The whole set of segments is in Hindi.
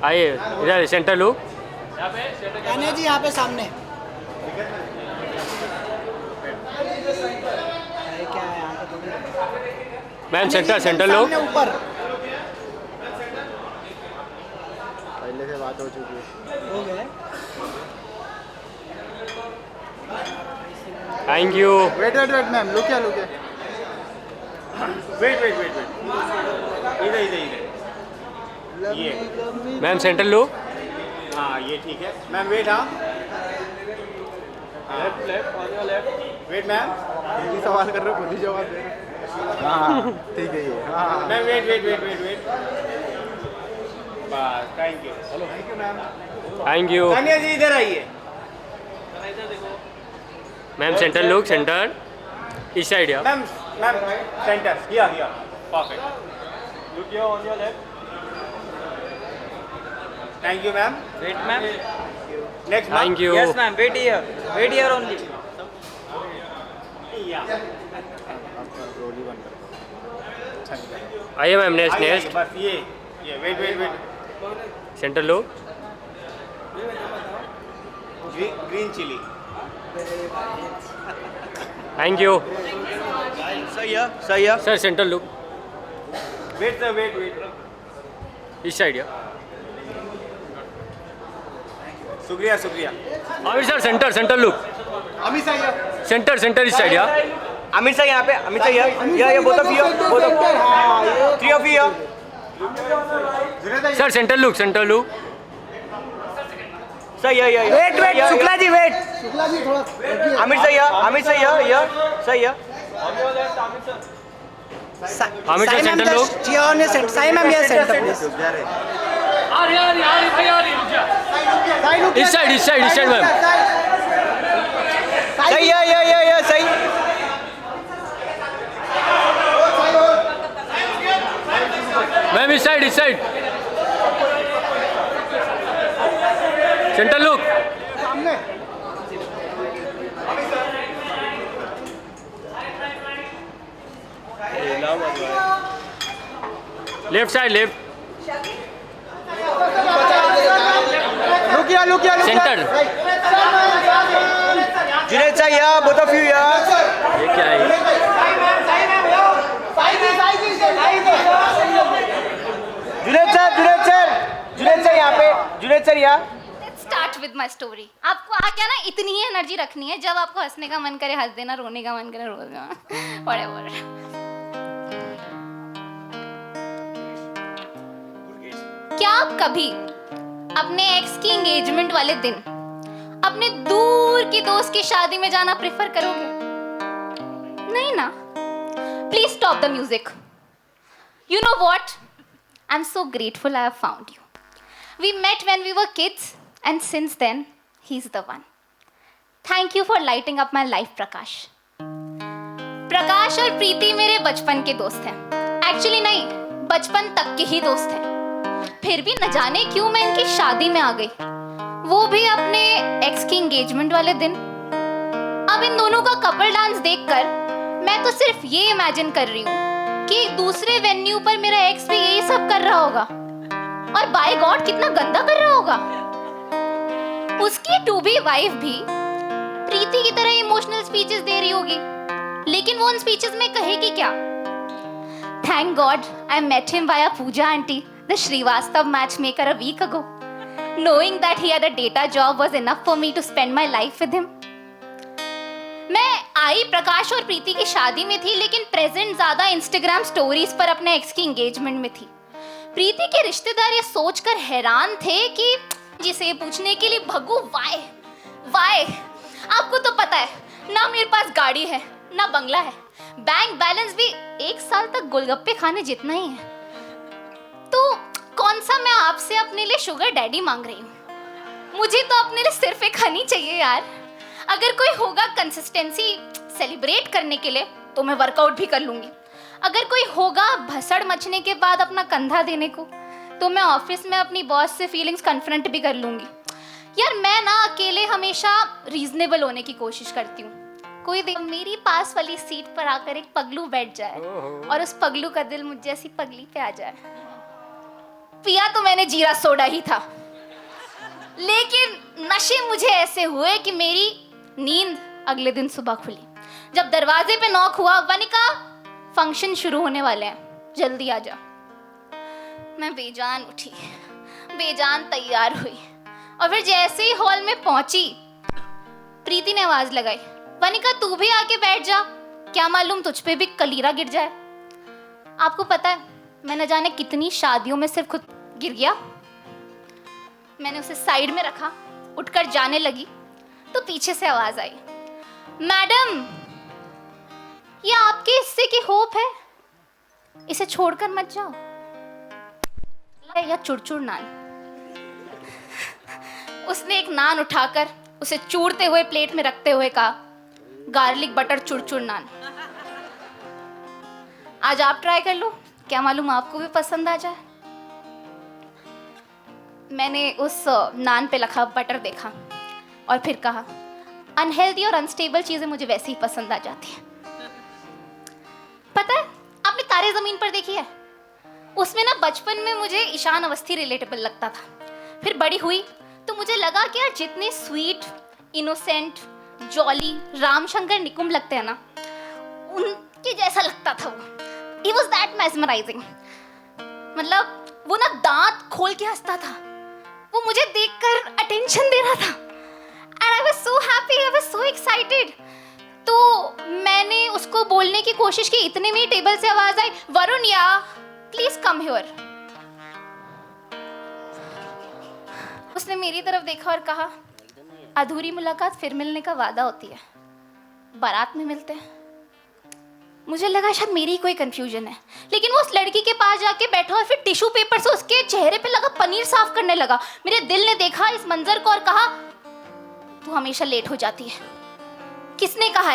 आइए इधर सेंटर लुक। यानी जी यहाँ पे सामने क्या है यहाँ पे? Ma'am centre look. ऊपर पहले से बात हो चुकी है। हो गए। Thank you. Wait ma'am, look है। वेट इधर ये मैम सेंटर लुक। हाँ ये ठीक है मैम। वेट हाँ left on your left. Wait ma'am, खुद ही सवाल कर रहे हो, खुद ही जवाब दे रहे हो। हाँ ठीक है ये। हाँ मैम वेट। बस thank you. Hello thank you ma'am. Thank you. Tania ji इधर आइए। मैम सेंटर लुक, सेंटर इस साइड या ma'am centre here perfect. Look here on your left. Thank you ma'am. Wait, ma'am. Next thank you. Yes, ma'am. Wait here only. Roli बंद कर। अच्छा नहीं लगा। आइए मैम नेक्स्ट बस ये wait centre look. Green chilli. Thank you Sir, here. Sir. Centre look wait sir wait. इस साइड या शुक्रिया। Aamir sir centre look. Amit सही है। सेंटर इस साइड या Amit sir यहाँ पे. Amit sir here. Yeah, both of you. Three of you here. Sir centre look. Sir, here. Wait Shukla ji wait. Amit sir here. Sir here. Aamir sir centre look. Sai ma'am ये सेंटर प्लीज। रुक जा रहे। इस side ma'am. Sir, here. Sir. Ma'am इस साइड सेंटर लुक। सामने लेफ्ट साइड लेफ्ट लुक या centre. Junaid sir here. Both of you here. ये क्या है? Junaid sir यहाँ पे. Junaid sir यहाँ. Let's start with my story. आपको आके ना इतनी ही एनर्जी रखनी है, जब आपको हंसने का मन करे हंस देना, रोने का मन करे रो देना, whatever. क्या आप कभी अपने एक्स की एंगेजमेंट वाले दिन अपने दूर की दोस्त की शादी में जाना प्रेफर करोगे? नहीं ना? Please stop the music. You know what? I'm so grateful I have found you. We met when we were kids, and since then, he's the one. Thank you for lighting up my life, Prakash. प्रकाश और प्रीति मेरे बचपन के दोस्त हैं. Actually नहीं, बचपन तक के ही दोस्त हैं. फिर भी न जाने क्यों मैं इनकी शादी में आ गई, वो भी अपने एक्स की एंगेजमेंट वाले दिन. अब इन दोनों का कपल डांस देखकर मैं तो सिर्फ ये इमेजिन कर रही हूँ कि दूसरे वेन्यू पर मेरा एक्स भी यही सब कर रहा होगा, और बाय गॉड कितना गंदा कर रहा होगा. उसकी टू बी वाइफ भी प्रीति की तरह इमोशनल स्पीचेस दे रही होगी, लेकिन वो उन स्पीचेस में कहेगी क्या? Thank God I met him via Pooja aunty, द Srivastava matchmaker, a week ago. Knowing that he had a data job was enough for me to spend my life with him. मैं आई प्रकाश और प्रीति की शादी में थी, लेकिन प्रेजेंट ज्यादा इंस्टाग्राम स्टोरीज पर अपने एक्स की एंगेजमेंट में थी. प्रीति के रिश्तेदार ये सोचकर हैरान थे कि जिसे पूछने के लिए भगू वाई. आपको तो पता है ना, मेरे पास गाड़ी है ना बंगला है, बैंक बैलेंस भी 1 साल तक गोलगप्पे खाने जितना ही है, तो कौन सा मैं आपसे अपने लिए शुगर डैडी मांग रही हूँ. मुझे तो अपने लिए सिर्फ एक हनी चाहिए यार. अगर कोई होगा कंसिस्टेंसी सेलिब्रेट करने के लिए तो मैं वर्कआउट भी कर लूंगी. अगर कोई होगा भसड़ मचने के बाद अपना कंधा देने को, तो मैं ऑफिस में अपनी बॉस से फीलिंग्स कन्फ्रंट भी कर लूंगी. यार मैं ना अकेले हमेशा रीजनेबल होने की कोशिश करती हूँ। कोई देख मेरी पास वाली सीट पर आकर एक पगलू बैठ जाए और उस पगलू का दिल मुझ जैसी पगली पे आ जाए। पिया तो मैंने जीरा सोडा ही था, लेकिन नशे मुझे ऐसे हुए कि मेरी नींद अगले दिन सुबह खुली। जब दरवाजे पे नॉक हुआ, वनिका फंक्शन शुरू होने वाले हैं, जल्दी आ जा। मैं बेजान उठी, बेजान तैयार हुई और फिर जैसे ही हॉल में पहुंची, प्रीति ने आवाज लगाई, वनिका तू भी आके बैठ जा, क्या मालूम तुझ पे भी कलीरा गिर जाए। आपको पता है मैं न जाने कितनी शादियों में सिर्फ खुद गिर गया। मैंने उसे साइड में रखा, उठकर जाने लगी तो पीछे से आवाज आई, मैडम ये आपके हिस्से की होप है, इसे छोड़कर मत जाओ। या चुरचुर नान। उसने एक नान उठाकर उसे चूरते हुए प्लेट में रखते हुए कहा, गार्लिक बटर चुरचुर नान। आज आप ट्राई कर लो, क्या मालूम आपको भी पसंद आ जाए। मैंने उस नान पे लिखा बटर देखा और फिर कहा, अनहेल्दी और अनस्टेबल चीजें मुझे वैसे ही पसंद आ जाती हैं। पता है आपने तारे जमीन पर देखी है? उसमें ना बचपन में मुझे ईशान अवस्थी रिलेटेबल लगता था, फिर बड़ी हुई तो मुझे लगा कि यार जितने sweet, innocent, jolly Ramshankar Nikumb लगते हैं ना, उनके जैसा लगता था वो। He was that mesmerizing। मतलब वो ना दांत खोल के हंसता था, वो मुझे देखकर अटेंशन दे रहा था। And I was so happy, I was so excited। तो मैंने उसको बोलने की कोशिश की, इतने में टेबल से आवाज आई, वरुण या प्लीज कम हियर। उसने मेरी तरफ देखा और कहा, अधूरी मुलाकात फिर मिलने का वादा होती है, बारात में मिलते हैं। मुझे लगा शायद मेरी कोई कंफ्यूजन है, लेकिन वो उस लड़की के पास जाके बैठा और फिर टिश्यू पेपर से उसके चेहरे पे लगा पनीर साफ करने लगा। मेरे दिल ने देखा इस मंजर को और कहा, तू हमेशा लेट हो जाती है। किसने कहा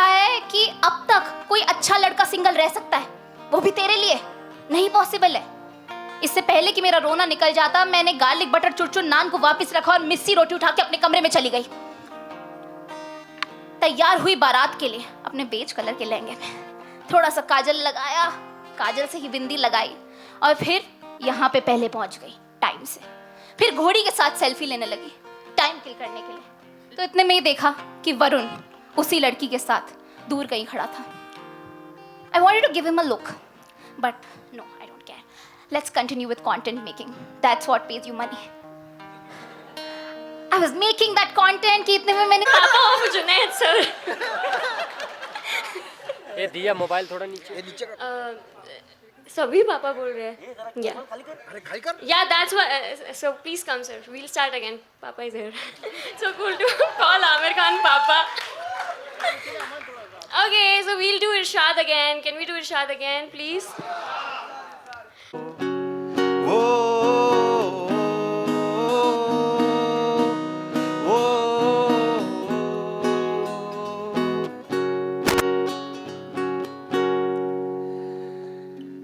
है कि अब तक कोई अच्छा लड़का सिंगल रह सकता है, वो भी तेरे लिए? नहीं पॉसिबल है। इससे पहले कि मेरा रोना निकल जाता, मैंने गार्लिक बटर चुरचुर नान को वापस रखा और मिस्सी रोटी उठा के अपने कमरे में चली गई। तैयार हुई बारात के लिए अपने बेज कलर के लहंगे में, थोड़ा सा काजल लगाया, काजल से ही बिंदी लगाई और फिर यहाँ पे पहले पहुंच गई टाइम से। फिर घोड़ी के साथ सेल्फी लेने लगी टाइम किल करने के लिए। तो इतने में ही देखा कि वरुण उसी लड़की के साथ दूर कहीं खड़ा था। I wanted to give him a look, but no, I don't care. Let's continue with content making. That's what pays you money. I was making that content कि इतने में मैंने पापा ऑफ जुनैद सर। ये दिया मोबाइल थोड़ा नीचे। सभी पापा बोल रहे हैं। Yeah, that's what. So please come, sir. We'll start again. Papa is here. So cool to call Amir Khan Papa. Okay, so we'll do Irshad again. Can we do Irshad again, please?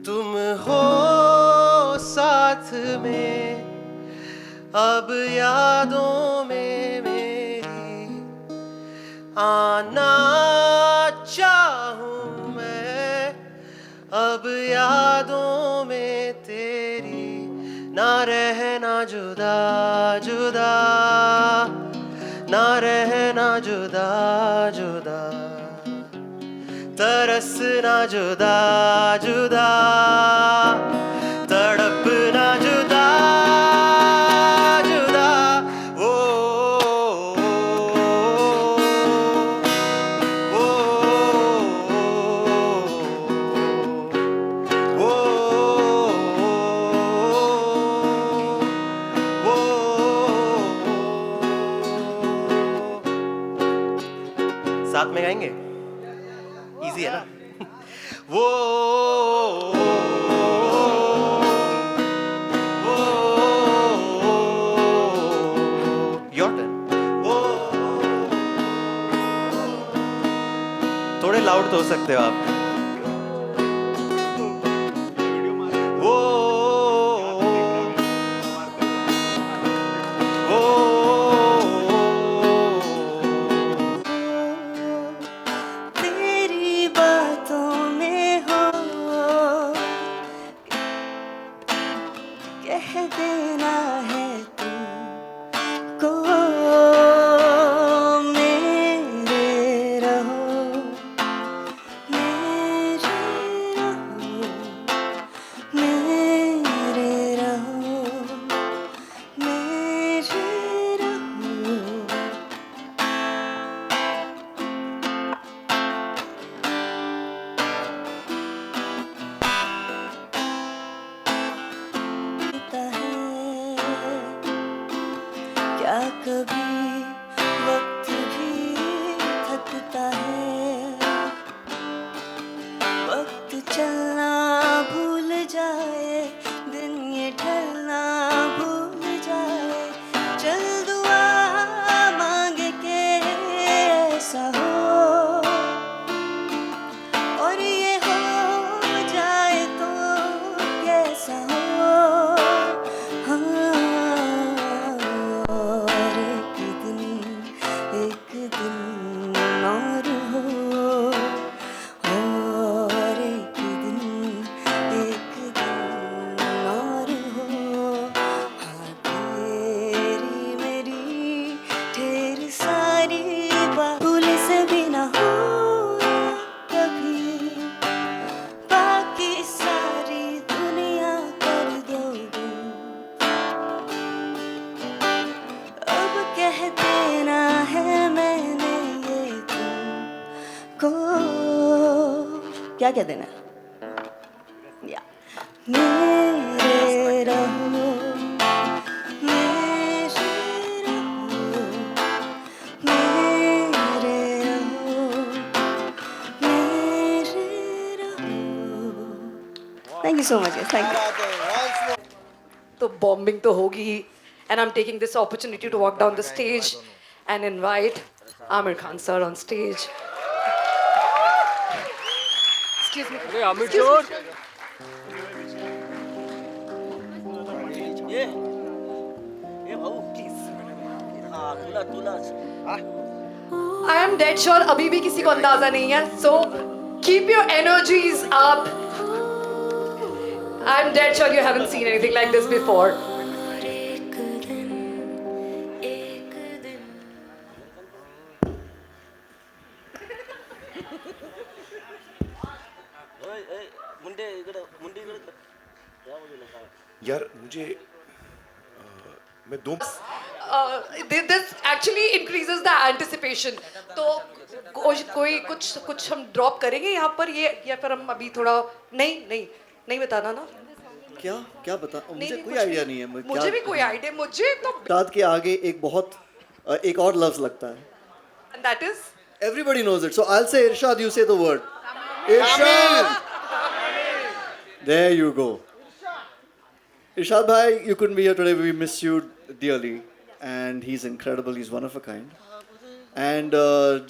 तुम हो साथ में अब यादों में मेरी, आना चाहूँ मैं अब यादों में तेरी, ना रहना जुदा जुदा, ना रहना जुदा जुदा, तरसना जुदा जुदा, तड़पना जुदा जुदा। ओ ओ ओ साथ में गाएंगे, इजी है ना? वो योर टर्न। थोड़े लाउड तो हो सकते हो आप। वो क्या कभी वक्त भी थकता है, वक्त चलना भूल जाए, दिन ये ढलना भूल जाए, चल दुआ मांग के ऐसा हो, और ये हो जाए तो कैसा हो। हाँ, और एक दिन और हो, और एक दिन और हो। हाँ, तेरी मेरी ढेर सारी बात भूल से भी ना हो कभी, बाकी सारी दुनिया कर दो गुम, अब कह देना है मैंने ये तुमको, क्या कह देना या मेरे रहो, मेरे रहो, मेरे रहो, मेरे रहो। Thank you so much, guys. Thank you. तो बॉम्बिंग तो होगी ही, and I am taking this opportunity to walk down the stage and invite Aamir Khan sir on stage. Excuse me. अरे आमिर शोर I am dead sure अभी भी किसी को अंदाजा नहीं है, so keep your energies up. I'm dead sure you haven't seen anything like this before. एक दिन यार मुझे मैं दो This actually increases the anticipation. तो कोई कुछ हम ड्रॉप करेंगे यहाँ पर ये, या फिर हम अभी थोड़ा नहीं बताना ना. क्या क्या बता, मुझे नहीं, कोई कुछ आइडिया भी- नहीं है. मुझे भी कोई आइडिया, मुझे तो इरशाद के आगे एक और लफ्ज लगता है. and that is Everybody knows it. So I'll say Irshad, you say the word. Irshad. There you go. Irshad bhai, you couldn't be here today. We miss you dearly. And he's incredible. He's one of a kind. And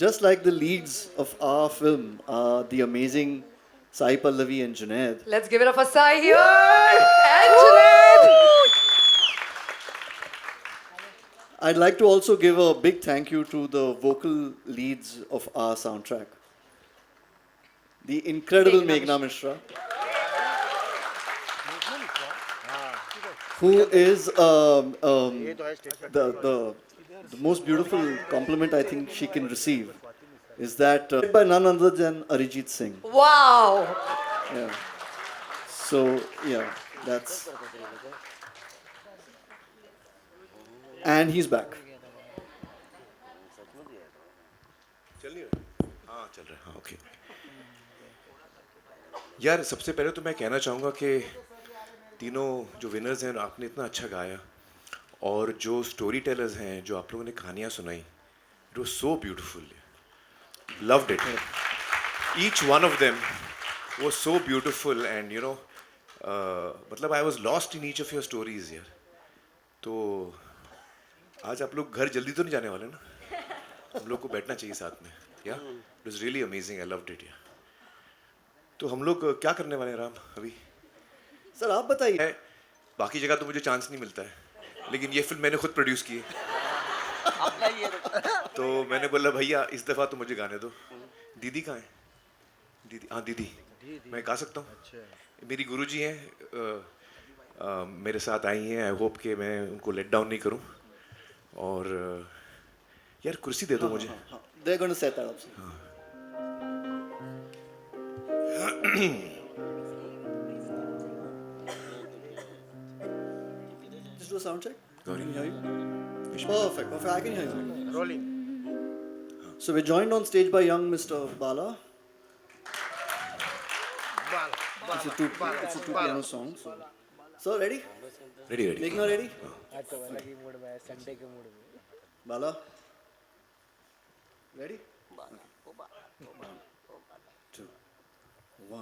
just like the leads of our film, the amazing Sai Pallavi and Junaid. let's give it up for Sai here and Junaid. I'd like to also give a big thank you to the vocal leads of our soundtrack. The incredible Meghna Mishra, who is the most beautiful compliment I think she can receive is that by none other than Arijit Singh. Wow. Yeah. So yeah, that's. And he's back. चल नहीं रहा? हाँ चल रहा है. हाँ ओके. यार सबसे पहले तो मैं कहना चाहूँगा कि तीनों जो विनर्स हैं आपने इतना अच्छा गाया, और जो स्टोरी टेलर्स हैं जो आप लोगों ने कहानियाँ सुनाई, it was so beautiful. Loved it. Each one of them was so beautiful and you know मतलब I was lost in each of your stories यार. तो आज आप लोग घर जल्दी तो नहीं जाने वाले ना? हम लोग को बैठना चाहिए साथ में. या it was really amazing. I loved it. तो हम लोग क्या करने वाले हैं राम अभी? सर आप बताइए. बाकी जगह तो मुझे चांस नहीं मिलता है, लेकिन ये फिल्म मैंने खुद प्रोड्यूस की है. तो मैंने बोला भैया इस दफ़ा तो मुझे गाने दो. दीदी कहाँ है? दीदी, हाँ दीदी, मैं गा सकता हूँ. मेरी गुरुजी हैं, मेरे साथ आई हैं. आई होप कि मैं उनको लेट डाउन नहीं करूँ. और यार कुर्सी दे दो मुझे. They're going to set that up. Just do a sound check. Can you hear you? Perfect. I can hear you. Rolling. So we're joined on stage by young Mr. Bala. It's a two piano song. So So ready? Ready, ready. Meghna ready? Bala? Ready? 2, 1.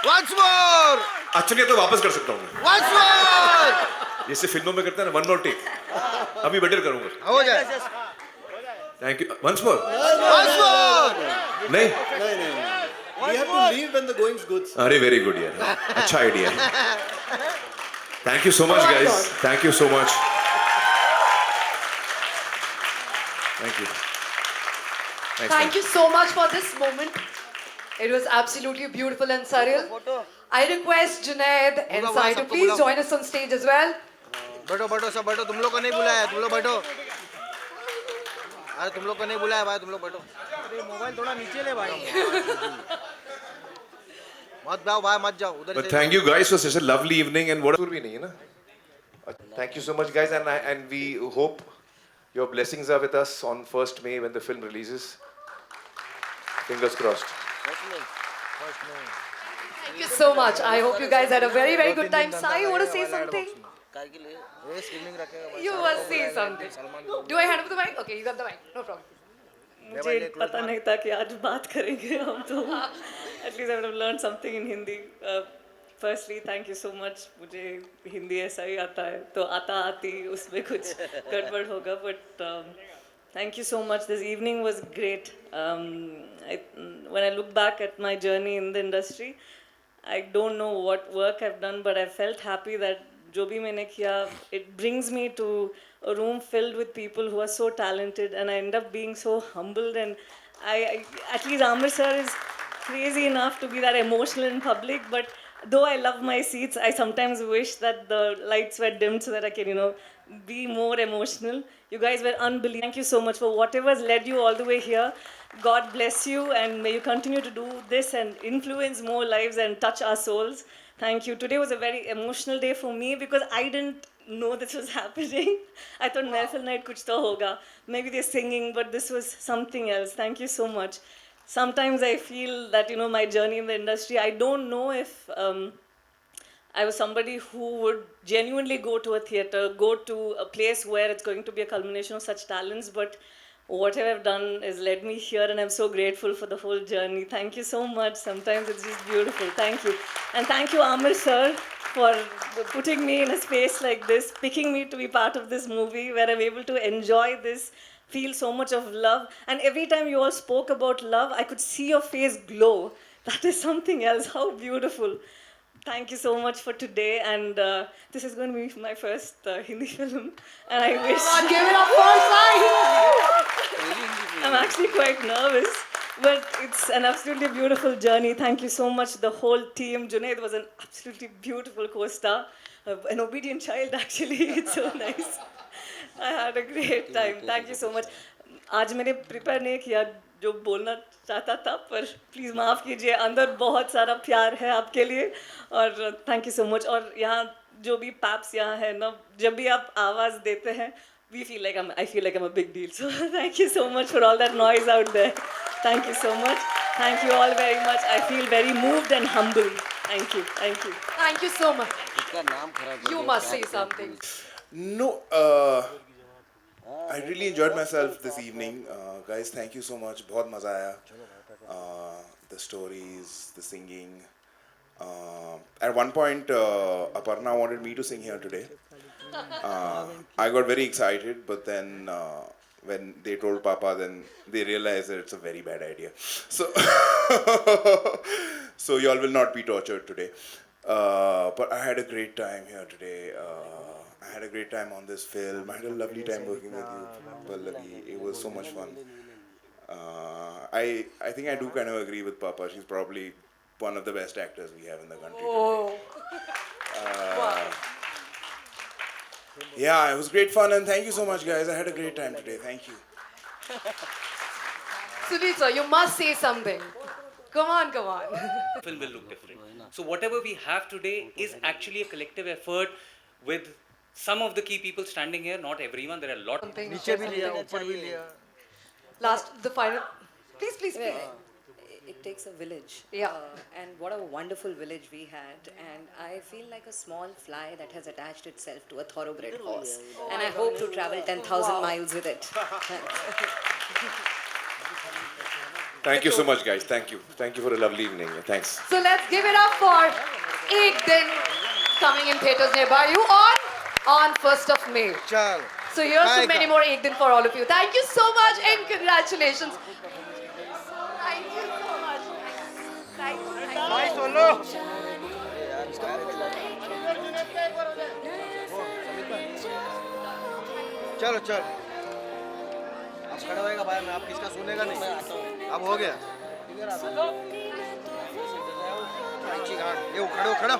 Once more! Actually तो वापस कर सकता हूँ मैं Once more! जैसे फिल्मों में करते हैं ना, वन मोर टेक. अभी बेटर करूंगा. हो जाए. Thank you. Once more. Once more! नहीं. No. We have to leave when the going's good. अरे वेरी गुड यार. अच्छा idea. Thank you so much guys. Thank you so much. Thank you. Thank you so much for this moment. It was absolutely beautiful and surreal. I request Junaid and Sai to please join us on stage as well. बैठो सब बैठो. तुम लोग को नहीं बुलाया. तुम लोग बैठो. अरे तुम लोग को नहीं बुलाया भाई. तुम लोग बैठो. अरे मोबाइल थोड़ा नीचे ले भाई. मत जाओ भाई, मत जाओ उधर. But thank you guys for such a lovely evening and what भी नहीं है ना. Thank you so much guys and we hope your blessings are with us on 1st May when the film releases. Fingers crossed. Thank you so much. I hope you guys had a very, very good time. Sai, you want to say something? You must say something. Do I hand over the mic? Okay, you got the mic. No problem. मुझे पता नहीं था कि आज बात करेंगे हम तो. At least I would have learned something in Hindi. Firstly, thank you so much. मुझे हिंदी ऐसा ही आता है तो आती उसमें कुछ गड़बड़ होगा. But thank you so much. This evening was great. When I look back at my journey in the industry, I don't know what work I've done, but I felt happy that जो भी मैंने किया, it brings me to a room filled with people who are so talented, and I end up being so humbled. And I at least Amir sir is crazy enough to be that emotional in public, but though I love my seats, I sometimes wish that the lights were dimmed so that I can, be more emotional. You guys were unbelievable. Thank you so much for whatever's led you all the way here. God bless you, and may you continue to do this and influence more lives and touch our souls. Thank you. Today was a very emotional day for me because I didn't know this was happening. I thought Mehfil night kuch to hoga. Maybe they're singing, but this was something else. Thank you so much. Sometimes I feel that, my journey in the industry, I don't know if I was somebody who would genuinely go to a theatre, go to a place where it's going to be a culmination of such talents, but whatever I've done has led me here, and I'm so grateful for the whole journey. Thank you so much. Sometimes it's just beautiful. Thank you. And thank you, Amir sir, for putting me in a space like this, picking me to be part of this movie where I'm able to enjoy this, feel so much of love. And every time you all spoke about love, I could see your face glow. That is something else. How beautiful. Thank you so much for today, and this is going to be my first Hindi film, and I wish... Give it up for Sai! I'm actually quite nervous, but it's an absolutely beautiful journey. Thank you so much, the whole team. Junaid was an absolutely beautiful co-star, an obedient child actually. It's so nice. I had a great time. Thank you so much. आज मैंने प्रिपेयर नहीं किया जो बोलना चाहता था, पर प्लीज़ माफ़ कीजिए. अंदर बहुत सारा प्यार है आपके लिए, और थैंक यू सो मच. और यहाँ जो भी पैप्स यहाँ है ना, जब भी आप आवाज़ देते हैं, I feel like I'm a big deal. So thank you so much for all that noise out there. Thank you so much. Thank you all very much. I feel very moved and humbled. Thank you. Thank you. Thank you so much. You must say something. No, I really enjoyed myself this evening. Guys, thank you so much. बहुत मज़ा आया. The stories, the singing. At one point, Aparna wanted me to sing here today. I got very excited, but then when they told Papa, then they realized that it's a very bad idea. So, so y'all will not be tortured today. But I had a great time here today. I had a great time on this film. I had a lovely time working with you, Pallavi. It was so much fun. I think I do kind of agree with Papa. She's probably one of the best actors we have in the country. Oh. Wow. Yeah, it was great fun, and thank you so much, guys. I had a great time today. Thank you. Sunil sir, you must say something. Come on, come on. Film will look different. So whatever we have today is actually a collective effort with some of the key people standing here. Not everyone. There are a lot. Last, the final. Please, please, please. It takes a village. Yeah. And what a wonderful village we had. And I feel like a small fly that has attached itself to a thoroughbred horse. And I hope to travel 10,000 miles with it. Thank you so much, guys. Thank you. Thank you for a lovely evening. Thanks. So let's give it up for Ek Din coming in theatres nearby you on 1st of May. So here's to many more Ek Din for all of you. Thank you so much and congratulations. Thank you so much. Thank you. भाई सोलो चलो चल अब खड़ा होएगा भाई मैं आप किसका सुनेगा नहीं अब हो गया ये खड़ो खड़ो